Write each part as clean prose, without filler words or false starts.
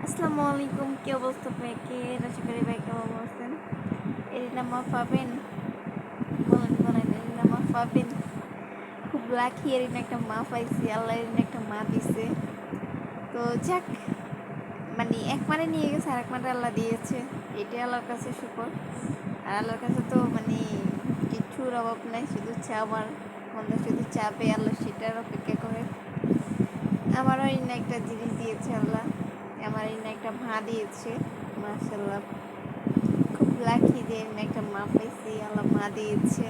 আসসালামু আলাইকুম, কি অবস্থা ব্যাকের? আশা করি ভাই কেমন আছেন? এরিনা মা পাবেন, বলেন বলেন, এরিনা মা পাবেন। খুব লাকি, এরিনা একটা মা পাইছি, আল্লাহ এরিনা একটা মা দিছে। তো যাক, মানে এক মানে নিয়ে গেছে, আর এক মানে আল্লাহ দিয়েছে, এটাই আল্লাহর কাছে শুকর। আর আল্লাহর কাছে তো মানে কিচ্ছুর অভাব নাই, শুধু চাওয়ার মধ্যে শুধু চাবে, আল্লাহ সেটার অপেক্ষা করে। আমারও এরিনা একটা জিনিস দিয়েছে আল্লাহ, আমার এরিনা একটা মা দিয়েছে, মাশাআল্লাহ। খুব লাকি যে আমি একটা মা পাইছি, আল্লাহ মা দিয়েছে।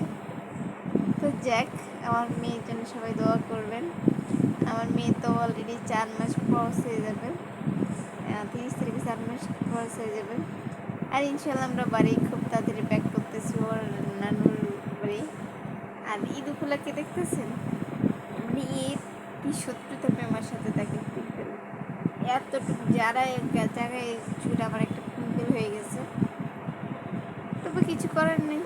তো যাক, আমার মেয়ের জন্য সবাই দোয়া করবেন। আমার মেয়ে তো অলরেডি 4 মাস ক্রস হয়ে যাবে, 30 তারিখে 4 মাস ক্রস হয়ে যাবে। আর ইনশাল্লাহ আমরা বাড়ি খুব তাড়াতাড়ি ব্যাক করতেছি, ওর নানুর বাড়ি। আর ঈদ উপলক্ষে দেখতেছেন, মানে ঈদ কি শত্রুতা আমার সাথে থাকে, পিম্পল এতটুকু যারা জায়গায় চুল আমার একটা পিম্পল হয়ে গেছে। তবে কিছু করার নেই,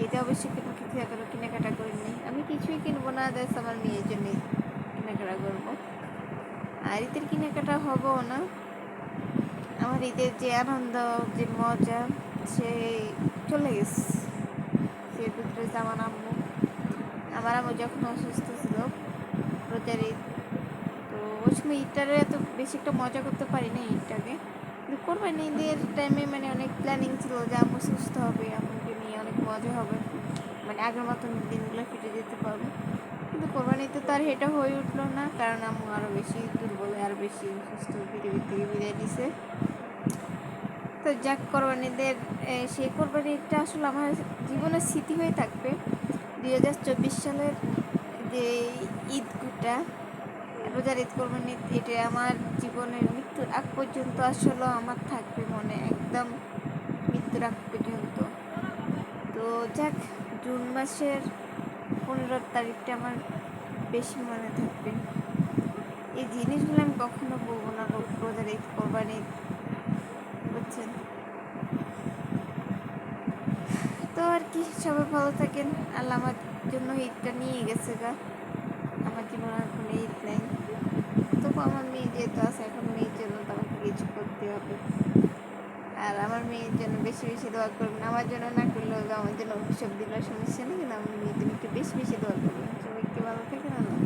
এটা অবশ্যই কোনো কিছু এখনো কেনাকাটা করিনি, আমি কিছুই কিনবো না, জাস্ট আমার মেয়ের জন্য কেনাকাটা করবো। আর ঈদের কেনাকাটা হবো না, আমার ঈদের যে আনন্দ, যে মজা, সে চলে গেছে। সে ভিতরে আমার আম্মু যখন অসুস্থ ছিল, রোজার ঈদ, তো ওই সময় ঈদটারে এত বেশি একটা মজা করতে পারি না ঈদটাকে। কিন্তু কোরবানি ঈদের টাইমে মানে অনেক প্ল্যানিং ছিল যে আম্মু সুস্থ হবে, আম্মুকে নিয়ে অনেক মজা হবে, মানে আগের মতন দিনগুলো কেটে যেতে পারবো। কিন্তু কোরবানিতে তো আর এটা হয়ে উঠলো না, কারণ আম্মু আরও বেশি দুর্বল, আরও বেশি সুস্থ পৃথিবীর থেকে বিদায় দিছে। তো যাক, কোরবানিদের সেই কোরবানিটা আসলে আমার জীবনের স্মৃতি হয়ে থাকবে। 2024 সালের যে ঈদটা, রোজার ঈদ, কোরবানি, এটা আমার জীবনের মৃত্যুর আগ পর্যন্ত আসলে আমার থাকবে মনে, একদম মৃত্যুর আগ পর্যন্ত। তো যাক, জুন মাসের 15 তারিখটা আমার বেশি মনে থাকবে। এই জিনিসগুলো আমি কখনো বলবো না, রোজার ঈদ, কোরবানি ঈদ, বুঝছেন? তো আর কি, সবাই ভালো থাকেন। আল্লাহ আমার জন্য ঈদটা নিয়ে গেছে গা, আমার জীবনে আর কোনো ঈদ নেই। তবু আমার মেয়ে যেহেতু আছে, এখন মেয়ের জন্য তো আমাকে কিছু করতে হবে। আর আমার মেয়ের জন্য বেশি বেশি দোয়া করবেন, আমার জন্য না করলেও আমার জন্য অভিশাপ দিলে সমস্যা নেই, কিন্তু আমার মেয়ের জন্য একটু বেশি বেশি দোয়া করবেন। সবাইকে ভালো থাকেন, আল্লাহ।